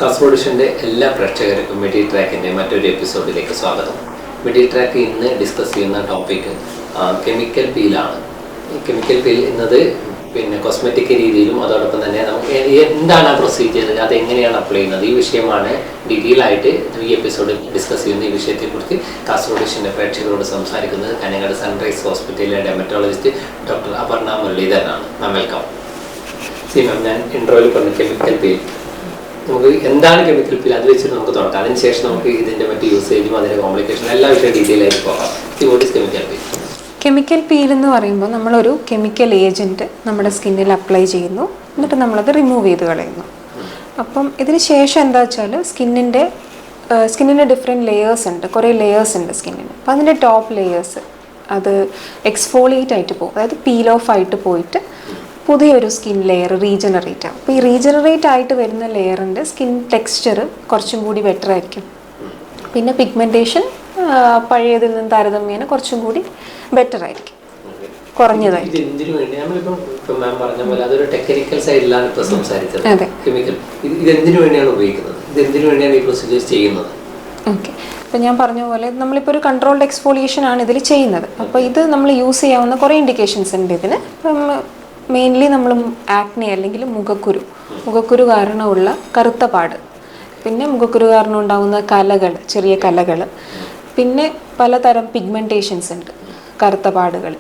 കാസർഗോഡിൻ്റെ എല്ലാ പ്രേക്ഷകർക്കും മിഡിൽ ട്രാക്കിൻ്റെ മറ്റൊരു എപ്പിസോഡിലേക്ക് സ്വാഗതം. മിഡിൽ ട്രാക്ക് ഇന്ന് ഡിസ്കസ് ചെയ്യുന്ന ടോപ്പിക് കെമിക്കൽ പീലാണ്. ഈ കെമിക്കൽ പീൽ എന്നത് കോസ്മെറ്റിക് രീതിയിലും അതോടൊപ്പം തന്നെ നമുക്ക് എന്താണ് ആ പ്രൊസീജിയർ, അതെങ്ങനെയാണ് അപ്ലൈ ചെയ്യുന്നത്, ഈ വിഷയമാണ് ഡീറ്റെയിൽ ആയിട്ട് ഈ എപ്പിസോഡിൽ ഡിസ്കസ് ചെയ്യുന്ന. ഈ വിഷയത്തെക്കുറിച്ച് കാസർഗോഡിൻ്റെ പ്രേക്ഷകരോട് സംസാരിക്കുന്നത് കാഞ്ഞങ്ങാട് സൺറൈസ് ഹോസ്പിറ്റലിലെ ഡെർമറ്റോളജിസ്റ്റ് ഡോക്ടർ അപർണ മുരളീധരനാണ്. Ma'am welcome. സി മാം, ഞാൻ ഇൻട്രോയിൽ പറഞ്ഞു കെമിക്കൽ പീൽ. നമുക്ക് എന്താണ് കെമിക്കൽ പീൽ അത് വെച്ചിട്ട് നമുക്ക് തുടങ്ങാം. അതിനുശേഷം നമുക്ക് ഇതിൻ്റെ മറ്റ് യൂസേജും അതിൻ്റെ കോംപ്ലിക്കേഷൻ എല്ലാ വിഷയം ഡീറ്റെയിൽ ആയിട്ട് പോകാം. What is chemical peel? Chemical peel എന്ന് പറയുമ്പോൾ നമ്മളൊരു കെമിക്കൽ ഏജൻറ്റ് നമ്മുടെ സ്കിന്നിൽ അപ്ലൈ ചെയ്യുന്നു, എന്നിട്ട് നമ്മളത് റിമൂവ് ചെയ്ത് കളയുന്നു. അപ്പം ഇതിന് ശേഷം എന്താ വെച്ചാൽ സ്കിന്നിൻ്റെ ഡിഫറെൻറ്റ് ലെയേഴ്സ് ഉണ്ട്, കുറേ ലെയേഴ്സ് ഉണ്ട് സ്കിന്നിന്. അപ്പോൾ അതിൻ്റെ ടോപ്പ് ലെയേഴ്സ് അത് എക്സ്ഫോളിയേറ്റ് ആയിട്ട് പോകും, അതായത് പീൽ ഓഫ് ആയിട്ട് പോയിട്ട് പുതിയൊരു സ്കിൻ ലെയർ റീജനറേറ്റ് ആവും. അപ്പോൾ ഈ റീജനറേറ്റ് ആയിട്ട് വരുന്ന ലെയറിൻ്റെ സ്കിൻ ടെക്സ്ചർ കുറച്ചും കൂടി ബെറ്റർ ആയിരിക്കും. പിന്നെ പിഗ്മെൻറ്റേഷൻ പഴയതിൽ നിന്ന് താരതമ്യേന കുറച്ചും കൂടി ബെറ്റർ ആയിരിക്കും, കുറഞ്ഞതായിരിക്കും. അതെ. ഓക്കെ, അപ്പോൾ ഞാൻ പറഞ്ഞ പോലെ നമ്മളിപ്പോൾ ഒരു കൺട്രോൾഡ് എക്സ്ഫോളിയേഷൻ ആണ് ഇതിൽ ചെയ്യുന്നത്. അപ്പോൾ ഇത് നമ്മൾ യൂസ് ചെയ്യാവുന്ന കുറേ ഇൻഡിക്കേഷൻസ് ഉണ്ട് ഇതിന്. ഇപ്പം മെയിൻലി നമ്മൾ ആക്നെ അല്ലെങ്കിൽ മുഖക്കുരു കാരണമുള്ള കറുത്ത പാട്, പിന്നെ മുഖക്കുരു കാരണം ഉണ്ടാകുന്ന കലകൾ, ചെറിയ കലകൾ, പിന്നെ പലതരം പിഗ്മെൻറ്റേഷൻസ് ഉണ്ട്, കറുത്ത പാടുകൾ,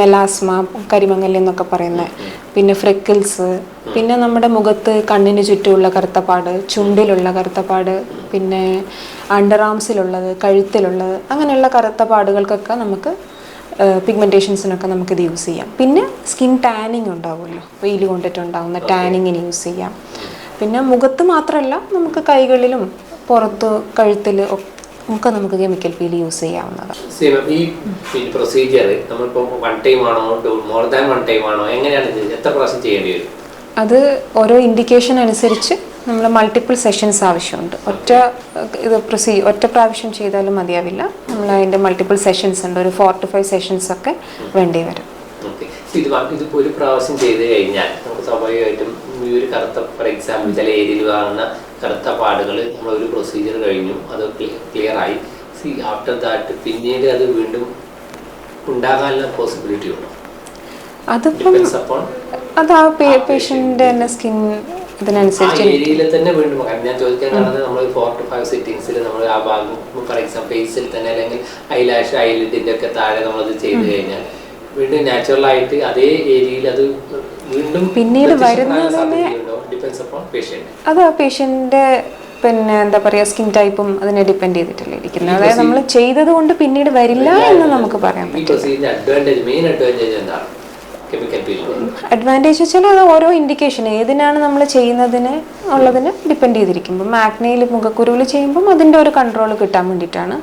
മെലാസ്മ, കരിമങ്ങൽ എന്നൊക്കെ പറയുന്നത്, പിന്നെ ഫ്രെക്കിൾസ്, പിന്നെ നമ്മുടെ മുഖത്ത് കണ്ണിന് ചുറ്റുമുള്ള കറുത്തപ്പാട്, ചുണ്ടിലുള്ള കറുത്തപ്പാട്, പിന്നെ അണ്ടർ ആംസിലുള്ളത്, കഴുത്തിലുള്ളത്, അങ്ങനെയുള്ള കറുത്ത പാടുകൾക്കൊക്കെ നമുക്ക് പിഗ്മെൻറ്റേഷൻസിനൊക്കെ നമുക്കിത് യൂസ് ചെയ്യാം. പിന്നെ സ്കിൻ ടാനിങ് ഉണ്ടാവുമല്ലോ, വെയിൽ കൊണ്ടിട്ടുണ്ടാകുന്ന ടാനിങ്ങിന് യൂസ് ചെയ്യാം. പിന്നെ മുഖത്ത് മാത്രമല്ല, നമുക്ക് കൈകളിലും പുറത്ത് കഴുത്തിൽ ഒക്കെ നമുക്ക് കെമിക്കൽ പീൽ യൂസ് ചെയ്യാവുന്നതാണ്. ഈ പ്രൊസീജിയർ നമ്മളിപ്പോൾ വൺ ടൈം ആണോ, മോർ ദാൻ വൺ ടൈം ആണോ, എങ്ങനെയാണ് ഇത്, എത്ര പ്രാവശ്യം ചെയ്യേണ്ടി വരും? അത് ഓരോ ഇൻഡിക്കേഷൻ അനുസരിച്ച് നമ്മൾ മൾട്ടിപ്പിൾ സെഷൻസ് ആവശ്യമുണ്ട്. ഒറ്റ പ്രാവശ്യം ചെയ്താലും മതിയാവില്ല, നമ്മൾ അതിൻ്റെ മൾട്ടിപ്പിൾ സെഷൻസ് ഉണ്ട്, ഒരു 4 to 5 സെഷൻസ് ഒക്കെ വേണ്ടി വരും. ഇതിപ്പോൾ ഒരു പ്രാവശ്യം ചെയ്ത് കഴിഞ്ഞാൽ നമുക്ക് സ്വാഭാവികമായിട്ടും ഈ ഒരു കറുത്ത, ഫോർ എക്സാമ്പിൾ ചില ഏരിയയിൽ കാണുന്ന കറുത്ത പാടുകൾ നമ്മളൊരു പ്രൊസീജിയർ കഴിഞ്ഞു, അത് ക്ലിയർ ആയി. ആഫ്റ്റർ ദാറ്റ് പിന്നീട് അത് വീണ്ടും ഉണ്ടാകാനുള്ള പോസിബിലിറ്റി ഉണ്ടോ? അതിപ്പം അത് ആ പേഷ്യൻ്റെ തന്നെ സ്കിൻ ഇതിനനുസരിച്ച് ഏരിയയിൽ തന്നെ വീണ്ടും. ഞാൻ ചോദിക്കാൻ കാണുന്നത് നമ്മൾ 4 to 5 സിറ്റിംഗ്സിൽ നമ്മൾ ആ ഭാഗം, ഫോർ എക്സാമ്പിൾ ഫേസിൽ തന്നെ അല്ലെങ്കിൽ ഐലാഷ്, ഐലിഡിൻ്റെ ഒക്കെ താഴെ നമ്മളത് ചെയ്ത് കഴിഞ്ഞാൽ വീണ്ടും നാച്ചുറൽ ആയിട്ട് അതേ ഏരിയയിൽ അത് വീണ്ടും പിന്നീട് വരുന്നതിനെ അത് ആ പേഷ്യൻ്റെ പിന്നെ എന്താ പറയുക സ്കിൻ ടൈപ്പും അതിനെ ഡിപ്പെൻഡ് ചെയ്തിട്ടല്ലേ ഇരിക്കുന്നത്. അതായത് നമ്മൾ ചെയ്തത് കൊണ്ട് പിന്നീട് വരില്ല എന്ന് നമുക്ക് പറയാൻ പറ്റും. അഡ്വാൻറ്റേജ് വെച്ചാൽ അത് ഓരോ ഇൻഡിക്കേഷൻ ഏതിനാണ് നമ്മൾ ചെയ്യുന്നതിന് ഉള്ളതിന് ഡിപ്പെൻഡ് ചെയ്തിരിക്കും. ഇപ്പം ആക്നെയിൽ, മുഖക്കുരുവിൽ ചെയ്യുമ്പം അതിൻ്റെ ഒരു കൺട്രോൾ കിട്ടാൻ വേണ്ടിയിട്ടാണ്,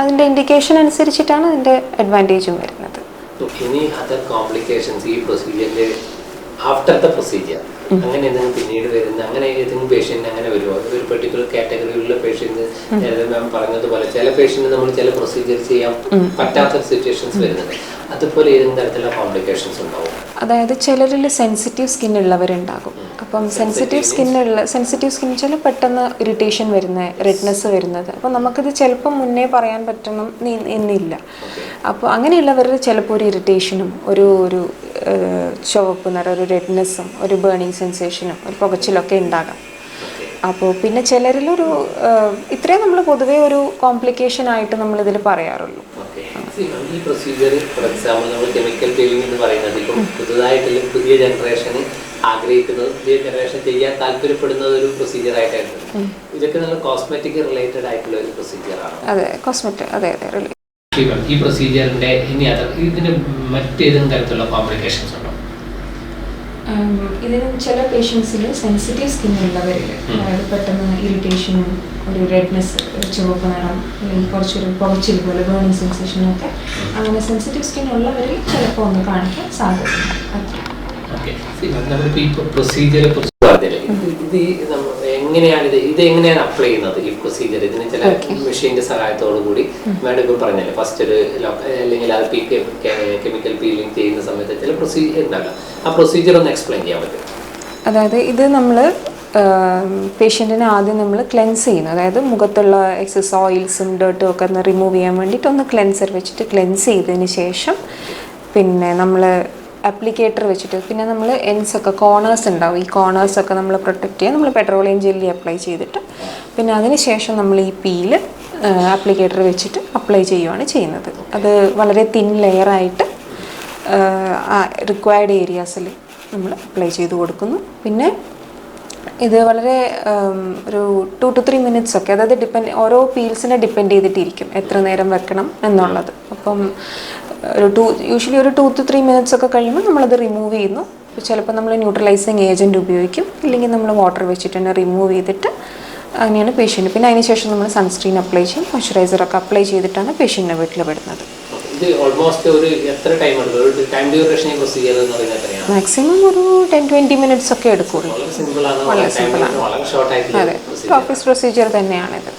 അതിൻ്റെ ഇൻഡിക്കേഷൻ അനുസരിച്ചിട്ടാണ് അതിൻ്റെ അഡ്വാൻറ്റേജും വരുന്നത്. ഇനി അതർ കോംപ്ലിക്കേഷൻസ് ഈ പ്രൊസീജിയറിന്റെ ആഫ്റ്റർ പ്രൊസീജിയർ അങ്ങനെ എന്തെങ്കിലും പിന്നീട് വരുന്ന അങ്ങനെ ഏതെങ്കിലും പേഷ്യന്റ് അങ്ങനെ വരുമോ? ഒരു പെർട്ടിക്കുലർ കാറ്റഗറിയിലുള്ള പേഷ്യന്റ്, മാം പറഞ്ഞതുപോലെ ചില പേഷ്യന്റ് നമ്മൾ ചില പ്രൊസീജിയർ ചെയ്യാൻ പറ്റാത്ത സിറ്റുവേഷൻസ് വരുന്നുണ്ട്, അതുപോലെ ഏതെങ്കിലും തരത്തിലുള്ള കോംപ്ലിക്കേഷൻസ് ഉണ്ടാവും? അതായത് ചിലരിൽ സെൻസിറ്റീവ് സ്കിൻ ഉള്ളവരുണ്ടാകും. അപ്പം സെൻസിറ്റീവ് സ്കിൻ വെച്ചാൽ പെട്ടെന്ന് ഇറിറ്റേഷൻ വരുന്നത്, റെഡ്നെസ് വരുന്നത്. അപ്പോൾ നമുക്കിത് ചിലപ്പം മുന്നേ പറയാൻ പറ്റണം എന്നില്ല. അപ്പോൾ അങ്ങനെയുള്ളവരിൽ ചിലപ്പോൾ ഒരു ഇറിറ്റേഷനും ഒരു ചുവപ്പ് നിറം, ഒരു റെഡ്നെസ്സും, ഒരു ബേണിങ് സെൻസേഷനും, ഒരു പുകച്ചിലൊക്കെ ഉണ്ടാകാം. അപ്പോൾ പിന്നെ ചിലരിലൊരു ഇത്രയും നമ്മൾ പൊതുവേ ഒരു കോംപ്ലിക്കേഷൻ ആയിട്ട് നമ്മളിതിൽ പറയാറുള്ളൂ. ഈ പ്രൊസീജിയർ ഫോർ എക്സാമ്പിൾ നമ്മൾ കെമിക്കൽ പീലിംഗ് എന്ന് പറയുന്നത് ഇപ്പം പുതുതായിട്ടുള്ള പുതിയ ജനറേഷന് ആഗ്രഹിക്കുന്നത്, പുതിയ ജനറേഷൻ ചെയ്യാൻ താല്പര്യപ്പെടുന്നത് ഒരു പ്രൊസീജിയർ ആയിട്ടായിരുന്നു. ഇതൊക്കെ നല്ല കോസ്മെറ്റിക് റിലേറ്റഡ് ആയിട്ടുള്ള ഒരു പ്രൊസീജിയറാണ്. അതെ, കോസ്മെറ്റിക്, അതെ. ഈ പ്രൊസീജിയറിന്റെ ഇതിന് മറ്റേതെങ്കിലും തരത്തിലുള്ള കോംപ്ലിക്കേഷൻസ് ഉണ്ടോ? ഇതിന് ചില പേഷ്യൻസിൽ സെൻസിറ്റീവ് സ്കിൻ ഉള്ളവരിൽ, അതായത് പെട്ടെന്ന് ഇറിറ്റേഷനും ഒരു റെഡ്നെസ്, ഒരു ചുവപ്പ് നിറം, അല്ലെങ്കിൽ കുറച്ചൊരു പുകച്ചിൽ പോലെ ബേണിങ് സെൻസേഷനൊക്കെ, അങ്ങനെ സെൻസിറ്റീവ് സ്കിൻ ഉള്ളവരിൽ ചിലപ്പോൾ ഒന്ന് കാണിക്കാൻ സാധ്യതയുണ്ട്. പ്രൊസീജിയറെ കുറിച്ച് പറഞ്ഞില്ലേ, എങ്ങനെയാണ് എങ്ങനെയാണ് അപ്ലൈ ചെയ്യുന്നത് ഈ പ്രൊസീജിയർ? ഇതിന് ചില മെഷീന്റെ സഹായത്തോടു കൂടി മാഡം ഇപ്പോൾ പറഞ്ഞല്ലേ, ഫസ്റ്റ് ഒരു അല്ലെങ്കിൽ അത് കെമിക്കൽ പീലിംഗ് ചെയ്യുന്ന സമയത്ത് ചില പ്രൊസീജിയർ ഉണ്ടാവില്ല, ആ പ്രൊസീജിയർ ഒന്ന് എക്സ്പ്ലെയിൻ ചെയ്യാൻ പറ്റും? അതായത് ഇത് നമ്മൾ പേഷ്യൻറ്റിനെ ആദ്യം നമ്മൾ ക്ലെൻസ് ചെയ്യുന്നു. അതായത് മുഖത്തുള്ള എക്സസ് ഓയിൽസും ഡേർട്ടും ഒക്കെ ഒന്ന് റിമൂവ് ചെയ്യാൻ വേണ്ടിയിട്ട് ഒന്ന് ക്ലെൻസർ വെച്ചിട്ട് ക്ലെൻസ് ചെയ്തതിന് ശേഷം പിന്നെ നമ്മൾ അപ്ലിക്കേറ്റർ വെച്ചിട്ട് പിന്നെ നമ്മൾ എൻസൊക്കെ കോർണേഴ്സ് ഉണ്ടാവും, ഈ കോർണേഴ്സൊക്കെ നമ്മൾ പ്രൊട്ടക്റ്റ് ചെയ്യാൻ നമ്മൾ പെട്രോളിയം ജെല്ലി അപ്ലൈ ചെയ്തിട്ട് പിന്നെ അതിന് ശേഷം നമ്മൾ ഈ പീല് അപ്ലിക്കേറ്റർ വെച്ചിട്ട് അപ്ലൈ ചെയ്യുകയാണ് ചെയ്യുന്നത്. അത് വളരെ തിൻ ലെയറായിട്ട് റിക്വയർഡ് ഏരിയാസിൽ നമ്മൾ അപ്ലൈ ചെയ്ത് കൊടുക്കുന്നു. പിന്നെ ഇത് വളരെ ഒരു 2 to 3 minutes ഒക്കെ, അതായത് ഓരോ പീൽസിനെ ഡിപ്പെൻഡ് ചെയ്തിട്ടിരിക്കും എത്ര നേരം വെക്കണം എന്നുള്ളത്. അപ്പം യൂഷ്വലി ഒരു 2 to 3 minutes ഒക്കെ കഴിയുമ്പോൾ നമ്മളത് റിമൂവ് ചെയ്യുന്നു. ചിലപ്പോൾ നമ്മൾ ന്യൂട്രലൈസിങ് ഏജൻറ്റ് ഉപയോഗിക്കും, ഇല്ലെങ്കിൽ നമ്മൾ വാട്ടർ വെച്ചിട്ട് തന്നെ റിമൂവ് ചെയ്തിട്ട് അങ്ങനെയാണ് പേഷ്യൻറ്റ്. പിന്നെ അതിന് ശേഷം നമ്മൾ സൺസ്ക്രീൻ അപ്ലൈ ചെയ്യും, മോയ്സ്ചറൈസറൊക്കെ അപ്ലൈ ചെയ്തിട്ടാണ് പേഷ്യൻറ്റിനെ വീട്ടിൽ വിടുന്നത്. ഇത് ഓൾമോസ്റ്റ് ഒരു എത്ര ടൈം എടുക്കും? ഒരു ടൈം ഡ്യൂറേഷൻ പ്രൊസീജിയർ എന്ന് പറയുന്നത് എത്രയാണ്? മാക്സിമം ഒരു 10-20 minutes ഒക്കെ എടുക്കുള്ളൂ. വളരെ സിമ്പിളാണ്, വളരെ സിമ്പിളാണ്. വളരെ ഷോർട്ട് ആയിട്ടുള്ള അതെ, ഓഫീസ് പ്രൊസീജിയർ തന്നെയാണിത്.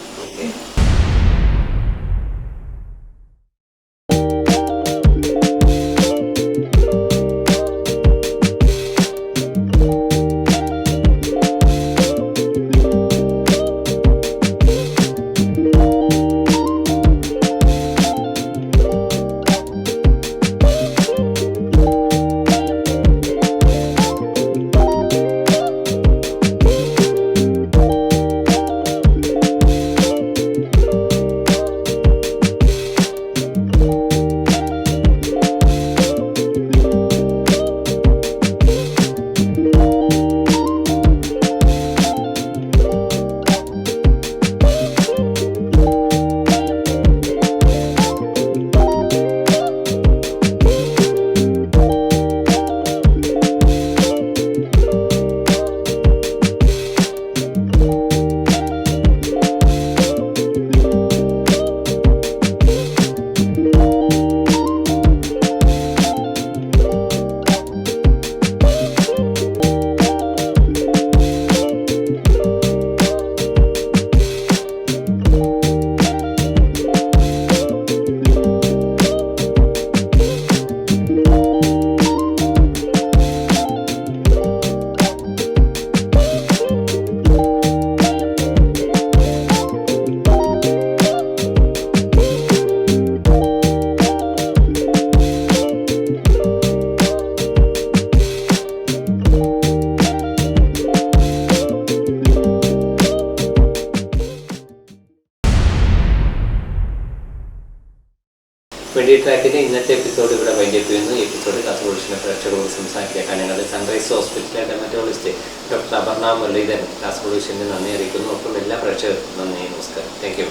മെഡിട്രാക്കിൻ്റെ ഇന്നത്തെ എപ്പിസോഡ് ഇവിടെ വൈൻഡപ്പ് ചെയ്യുന്നു. ഈ എപ്പിസോഡ് കാസർഗോഡ് പ്രേക്ഷകരോട് സംസാരിക്കുക ഞങ്ങൾ സൺറൈസ് ഹോസ്പിറ്റലിലെ ഡെർമറ്റോളജിസ്റ്റ് ഡോക്ടർ അപർണ മുരളീധരൻ കാസർഗോഡ് നന്ദി അറിയിക്കുന്നു. ഒപ്പം എല്ലാ പ്രേക്ഷകർക്കും നന്ദി, നമസ്കാരം. Thank you.